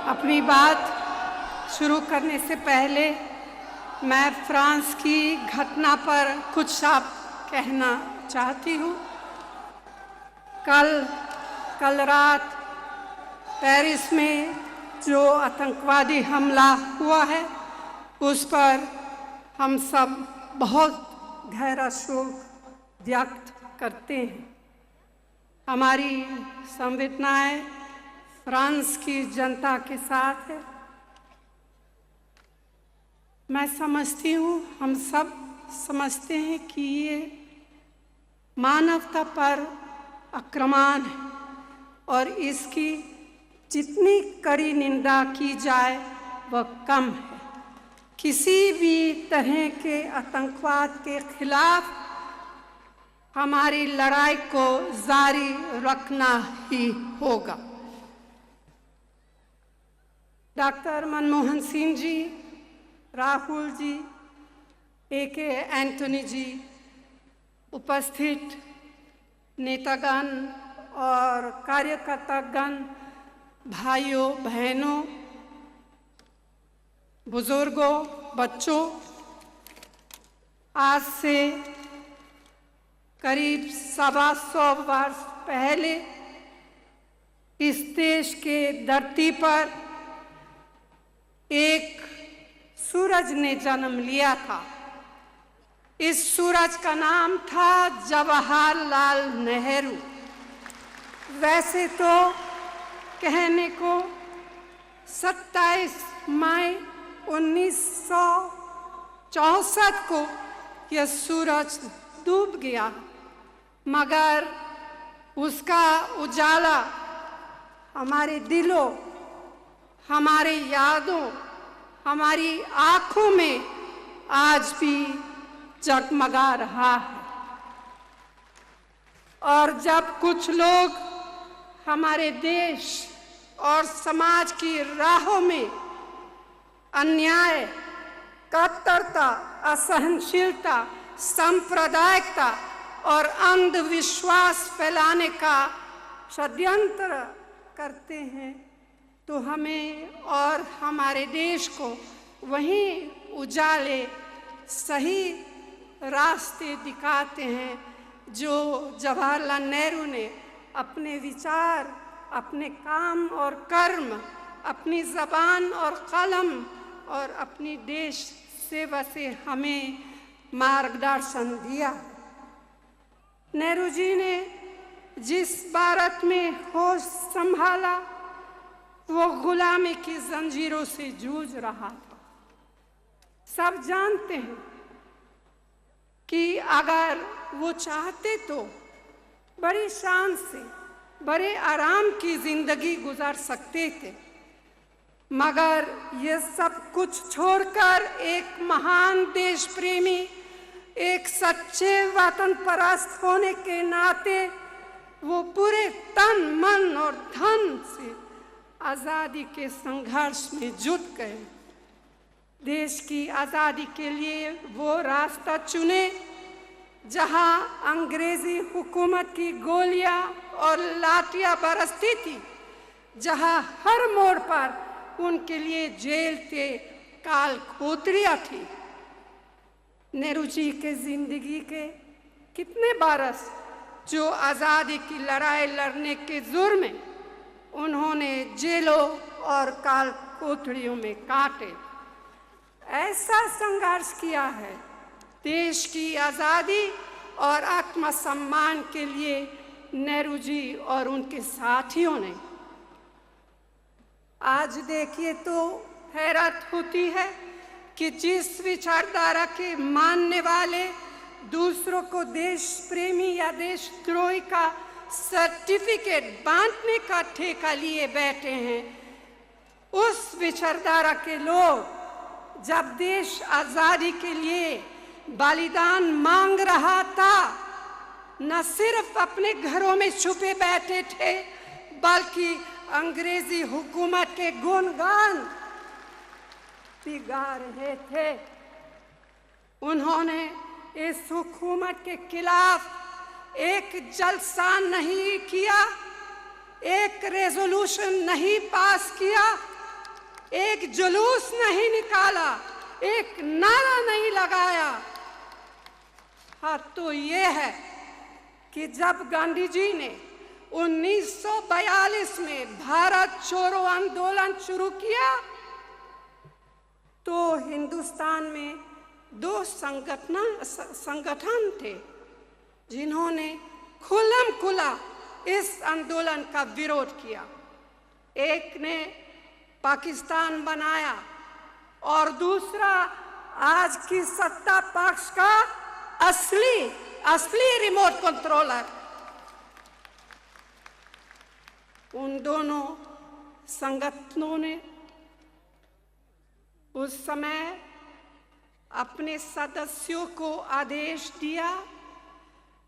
अपनी बात शुरू करने से पहले मैं फ्रांस की घटना पर कुछ शब्द कहना चाहती हूँ। कल रात पेरिस में जो आतंकवादी हमला हुआ है उस पर हम सब बहुत गहरा शोक व्यक्त करते हैं। हमारी संवेदनाएं फ्रांस की जनता के साथ है। मैं समझती हूँ, हम सब समझते हैं कि ये मानवता पर आक्रमण है और इसकी जितनी कड़ी निंदा की जाए वह कम है। किसी भी तरह के आतंकवाद के खिलाफ हमारी लड़ाई को जारी रखना ही होगा। Doctor Manmohan Singh ji, Rahul ji, A K. Antony जी, उपस्थित नेतागण और कार्यकर्तागण, भाइयों बहनों, बुजुर्गों, बच्चों, आज से करीब 125 वर्ष पहले इस देश के धरती पर एक सूरज ने जन्म लिया था। इस सूरज का नाम था जवाहरलाल नेहरू। वैसे तो कहने को 27 मई 1964 को यह सूरज डूब गया, मगर उसका उजाला हमारे दिलों, हमारे यादों, हमारी आँखों में आज भी जगमगा रहा है। और जब कुछ लोग हमारे देश और समाज की राहों में अन्याय, कट्टरता, असहनशीलता, सांप्रदायिकता और अंधविश्वास फैलाने का षड्यंत्र करते हैं तो हमें और हमारे देश को वहीं उजाले सही रास्ते दिखाते हैं जो जवाहरलाल नेहरू ने अपने विचार, अपने काम और कर्म, अपनी ज़बान और कलम और अपनी देश सेवा से हमें मार्गदर्शन दिया। नेहरू जी ने जिस भारत में होश संभाला वो गुलामी की जंजीरों से जूझ रहा था। सब जानते हैं कि अगर वो चाहते तो बड़ी शान से, बड़े आराम की जिंदगी गुजार सकते थे, मगर ये सब कुछ छोड़कर एक महान देश प्रेमी, एक सच्चे वतन परस्त होने के नाते वो पूरे तन, मन और धन से आज़ादी के संघर्ष में जुट गए। देश की आज़ादी के लिए वो रास्ता चुने जहां अंग्रेजी हुकूमत की गोलियां और लाठियां बरसती थी, जहां हर मोड़ पर उनके लिए जेल के काल खोतरियां थी। नेहरू जी के जिंदगी के कितने बरस जो आज़ादी की लड़ाई लड़ने के जुर्म में उन्होंने जेलों और काल कोठरियों में काटे। ऐसा संघर्ष किया है देश की आज़ादी और आत्मसम्मान के लिए नेहरू जी और उनके साथियों ने। आज देखिए तो हैरत होती है कि जिस विचारधारा के मानने वाले दूसरों को देश प्रेमी या देशद्रोही का सर्टिफिकेट बांटने का ठेका लिए बैठे हैं, उस विचारधारा के लोग जब देश आज़ादी के लिए बलिदान मांग रहा था, न सिर्फ अपने घरों में छुपे बैठे थे बल्कि अंग्रेजी हुकूमत के गुणगान भी गा रहे थे। उन्होंने इस हुकूमत के खिलाफ एक जलसा नहीं किया, एक रेजोल्यूशन नहीं पास किया, एक जुलूस नहीं निकाला, एक नारा नहीं लगाया। हाँ, तो ये है कि जब गांधी जी ने 1942 में भारत छोड़ो आंदोलन शुरू किया तो हिंदुस्तान में दो संगठन थे जिन्होंने खुल्लम खुला इस आंदोलन का विरोध किया। एक ने पाकिस्तान बनाया और दूसरा आज की सत्ता पक्ष का असली रिमोट कंट्रोलर। उन दोनों संगठनों ने उस समय अपने सदस्यों को आदेश दिया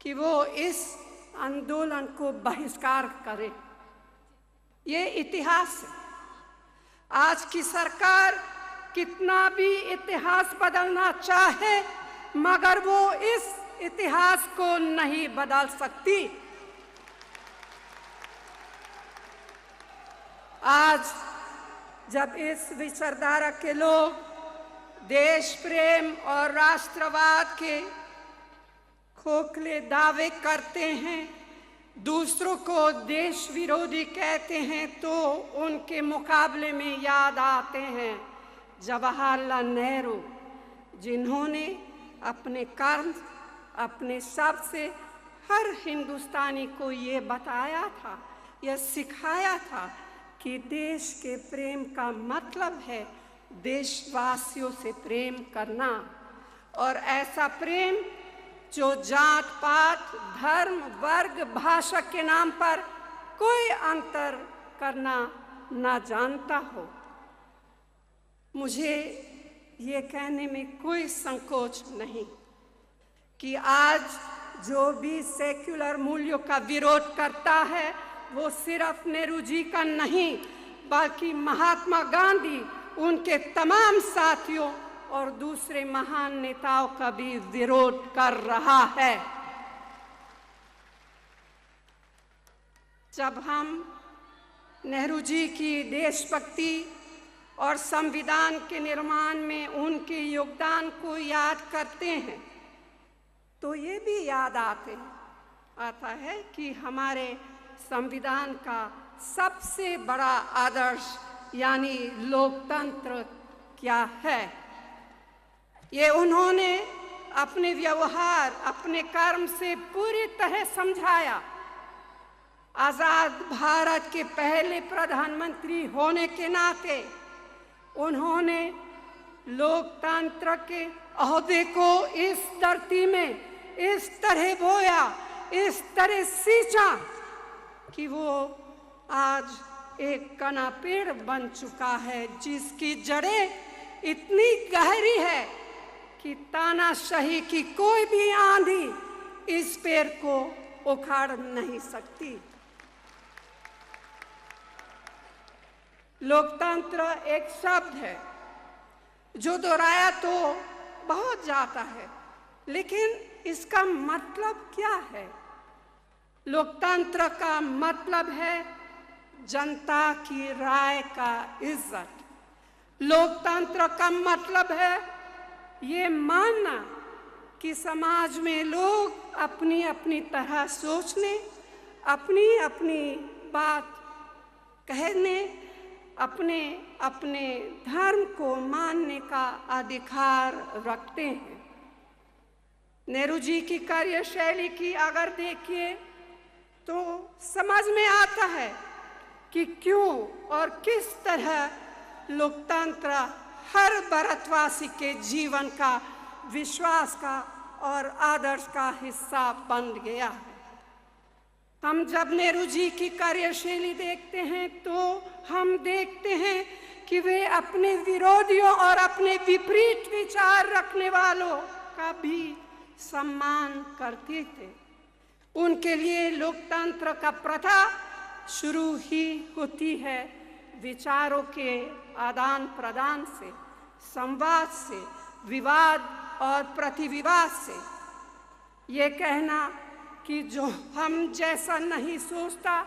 कि वो इस आंदोलन को बहिष्कार करें। ये इतिहास है। आज की सरकार कितना भी इतिहास बदलना चाहे मगर वो इस इतिहास को नहीं बदल सकती। आज जब इस विचारधारा के लोग देश प्रेम और राष्ट्रवाद के खोखले दावे करते हैं, दूसरों को देश विरोधी कहते हैं, तो उनके मुकाबले में याद आते हैं जवाहरलाल नेहरू, जिन्होंने अपने कर्म, अपने शब्द से हर हिंदुस्तानी को ये बताया था, यह सिखाया था कि देश के प्रेम का मतलब है देशवासियों से प्रेम करना, और ऐसा प्रेम जो जात पात, धर्म, वर्ग, भाषा के नाम पर कोई अंतर करना ना जानता हो। मुझे ये कहने में कोई संकोच नहीं कि आज जो भी सेक्युलर मूल्यों का विरोध करता है वो सिर्फ नेहरू जी का नहीं बल्कि महात्मा गांधी, उनके तमाम साथियों और दूसरे महान नेताओं का भी विरोध कर रहा है। जब हम नेहरू जी की देशभक्ति और संविधान के निर्माण में उनके योगदान को याद करते हैं तो ये भी याद आता है कि हमारे संविधान का सबसे बड़ा आदर्श यानी लोकतंत्र क्या है। ये उन्होंने अपने व्यवहार, अपने कर्म से पूरी तरह समझाया। आजाद भारत के पहले प्रधानमंत्री होने के नाते उन्होंने लोकतंत्र के ओहदे को इस धरती में इस तरह बोया, इस तरह सींचा कि वो आज एक कना पेड़ बन चुका है जिसकी जड़ें इतनी गहरी है कि तानाशाही की कोई भी आंधी इस पेड़ को उखाड़ नहीं सकती। लोकतंत्र एक शब्द है जो दोहराया तो बहुत जाता है, लेकिन इसका मतलब क्या है? लोकतंत्र का मतलब है जनता की राय का इज्जत। लोकतंत्र का मतलब है ये मानना कि समाज में लोग अपनी अपनी तरह सोचने, अपनी अपनी बात कहने, अपने अपने धर्म को मानने का अधिकार रखते हैं। नेहरू जी की कार्यशैली की अगर देखिए तो समझ में आता है कि क्यों और किस तरह लोकतंत्र हर भारतवासी के जीवन का, विश्वास का और आदर्श का हिस्सा बन गया है। हम जब नेहरू जी की कार्यशैली देखते हैं तो हम देखते हैं कि वे अपने विरोधियों और अपने विपरीत विचार रखने वालों का भी सम्मान करते थे। उनके लिए लोकतंत्र का प्रथा शुरू ही होती है विचारों के आदान प्रदान से, संवाद से, विवाद और प्रतिविवाद से। ये कहना कि जो हम जैसा नहीं सोचता,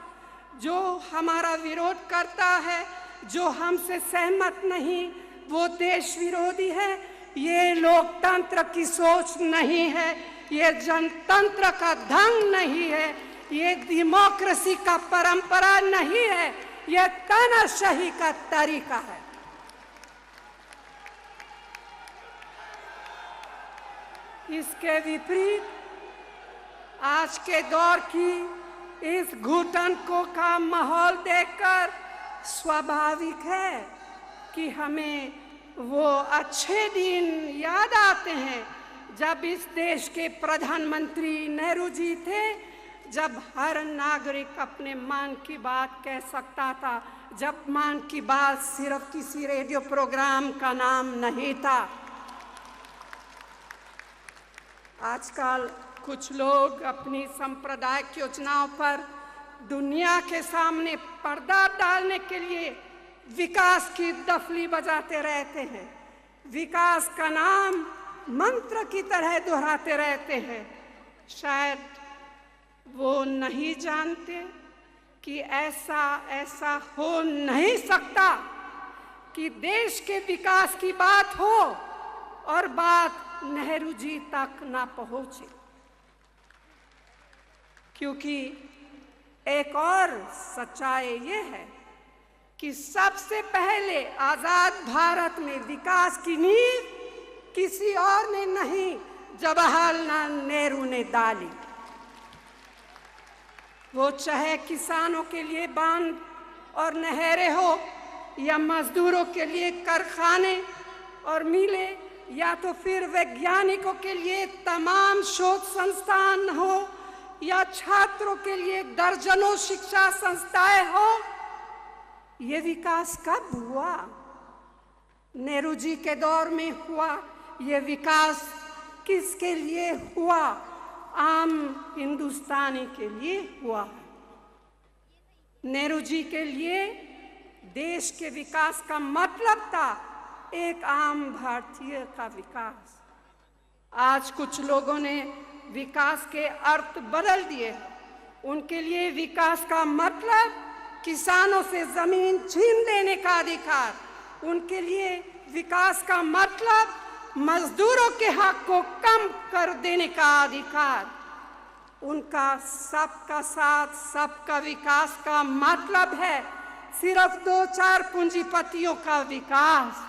जो हमारा विरोध करता है, जो हमसे सहमत नहीं वो देश विरोधी है। ये लोकतंत्र की सोच नहीं है, ये जनतंत्र का ढंग नहीं है, ये डेमोक्रेसी का परंपरा नहीं है, ये तानाशाही का तरीका है। इसके विपरीत आज के दौर की इस घुटन को का माहौल देखकर स्वाभाविक है कि हमें वो अच्छे दिन याद आते हैं जब इस देश के प्रधानमंत्री नेहरू जी थे, जब हर नागरिक अपने मन की बात कह सकता था, जब मन की बात सिर्फ किसी रेडियो प्रोग्राम का नाम नहीं था। आजकल कुछ लोग अपनी सांप्रदायिक योजनाओं पर दुनिया के सामने पर्दा डालने के लिए विकास की दफली बजाते रहते हैं, विकास का नाम मंत्र की तरह दोहराते रहते हैं। शायद वो नहीं जानते कि ऐसा हो नहीं सकता कि देश के विकास की बात हो और बात नेहरू जी तक ना पहुंचे, क्योंकि एक और सच्चाई ये है कि सबसे पहले आजाद भारत में विकास की नींव किसी और ने नहीं, जवाहरलाल नेहरू ने डाली। वो चाहे किसानों के लिए बांध और नहरें हो, या मजदूरों के लिए कारखाने और मिले, या तो फिर वैज्ञानिकों के लिए तमाम शोध संस्थान हो, या छात्रों के लिए दर्जनों शिक्षा संस्थाएं हो। ये विकास कब हुआ? नेहरू जी के दौर में हुआ। ये विकास किसके लिए हुआ? आम हिंदुस्तानी के लिए हुआ। नेहरू जी के लिए देश के विकास का मतलब था एक आम भारतीय का विकास। आज कुछ लोगों ने विकास के अर्थ बदल दिए। उनके लिए विकास का मतलब किसानों से जमीन छीन लेने का अधिकार, उनके लिए विकास का मतलब मजदूरों के हक को कम कर देने का अधिकार, उनका सबका साथ सबका विकास का मतलब है सिर्फ 2-4 पूंजीपतियों का विकास।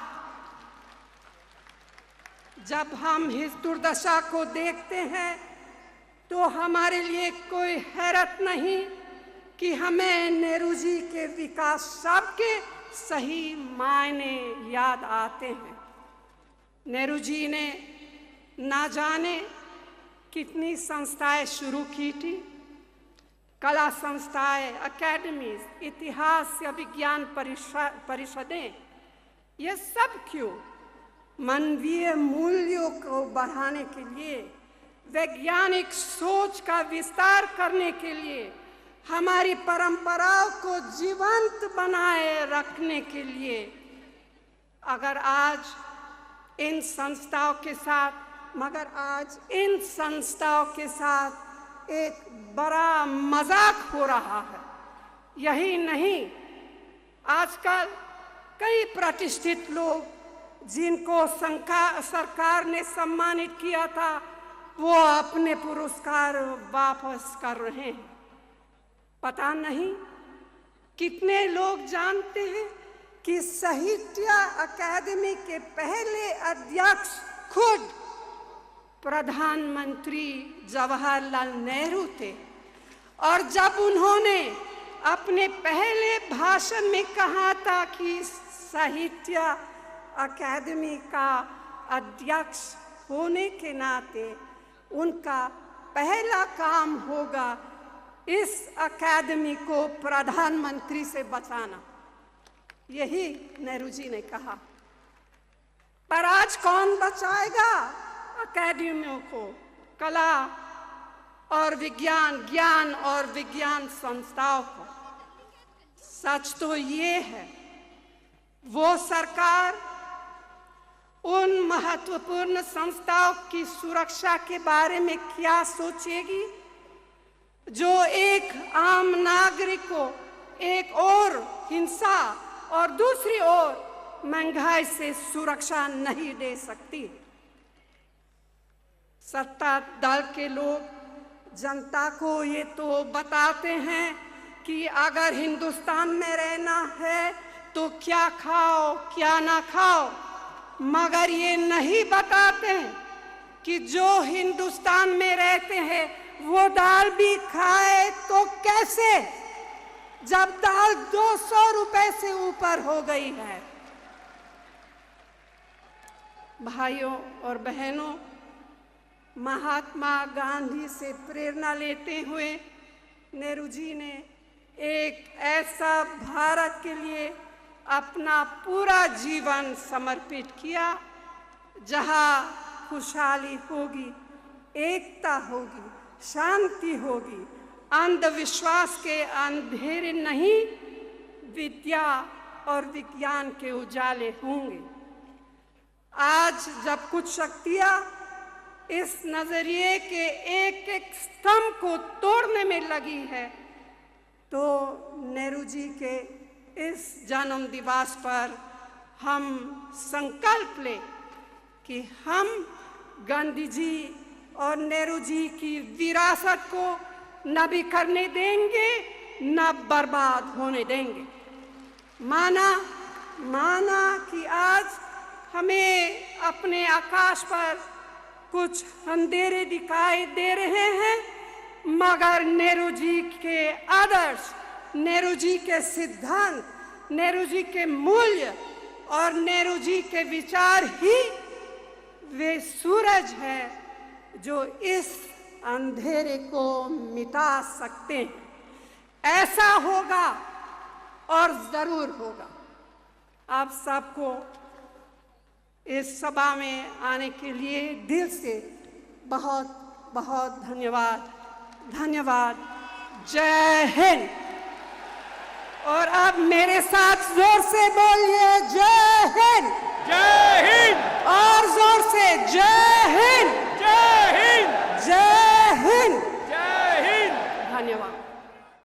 जब हम इस दुर्दशा को देखते हैं तो हमारे लिए कोई हैरत नहीं कि हमें नेहरू जी के विकास सबके सही मायने याद आते हैं। नेहरू जी ने ना जाने कितनी संस्थाएं शुरू की थी, कला संस्थाएं, अकेडमीज, इतिहास या विज्ञान परिषदें। ये सब क्यों? मानवीय मूल्यों को बढ़ाने के लिए, वैज्ञानिक सोच का विस्तार करने के लिए, हमारी परंपराओं को जीवंत बनाए रखने के लिए। अगर आज इन संस्थाओं के साथ एक बड़ा मजाक हो रहा है। यही नहीं, आजकल कई प्रतिष्ठित लोग जिनको सरकार ने सम्मानित किया था, वो अपने पुरस्कार वापस कर रहे हैं। पता नहीं कितने लोग जानते हैं कि साहित्य अकादमी के पहले अध्यक्ष खुद प्रधानमंत्री जवाहरलाल नेहरू थे, और जब उन्होंने अपने पहले भाषण में कहा था कि साहित्य अकादमी का अध्यक्ष होने के नाते उनका पहला काम होगा इस अकादमी को प्रधानमंत्री से बचाना। यही नेहरू जी ने कहा। पर आज कौन बचाएगा अकादमियों को, कला और विज्ञान, ज्ञान और विज्ञान संस्थाओं को? सच तो ये है, वो सरकार उन महत्वपूर्ण संस्थाओं की सुरक्षा के बारे में क्या सोचेगी जो एक आम नागरिक को एक और हिंसा और दूसरी ओर महंगाई से सुरक्षा नहीं दे सकती। सत्ता दल के लोग जनता को ये तो बताते हैं कि अगर हिंदुस्तान में रहना है तो क्या खाओ क्या ना खाओ, मगर ये नहीं बताते हैं कि जो हिंदुस्तान में रहते हैं वो दाल भी खाए तो कैसे, जब दाल 200 रुपए से ऊपर हो गई है। भाइयों और बहनों, महात्मा गांधी से प्रेरणा लेते हुए नेहरू जी ने एक ऐसा भारत के लिए अपना पूरा जीवन समर्पित किया जहां खुशहाली होगी, एकता होगी, शांति होगी, अंधविश्वास के अंधेरे नहीं, विद्या और विज्ञान के उजाले होंगे। आज जब कुछ शक्तियां इस नजरिए के एक एक स्तंभ को तोड़ने में लगी है, तो नेहरू जी के इस जन्म दिवस पर हम संकल्प लें कि हम गांधी जी और नेहरू जी की विरासत को न बिखरने देंगे, न बर्बाद होने देंगे। माना कि आज हमें अपने आकाश पर कुछ अंधेरे दिखाई दे रहे हैं, मगर नेहरू जी के आदर्श, नेहरू जी के सिद्धांत, नेहरू जी के मूल्य और नेहरू जी के विचार ही वे सूरज है जो इस अंधेरे को मिटा सकते हैं। ऐसा होगा और जरूर होगा। आप सबको इस सभा में आने के लिए दिल से बहुत बहुत धन्यवाद। जय हिंद। और अब मेरे साथ जोर से बोलिए, जय हिंद। जय हिंद। और जोर से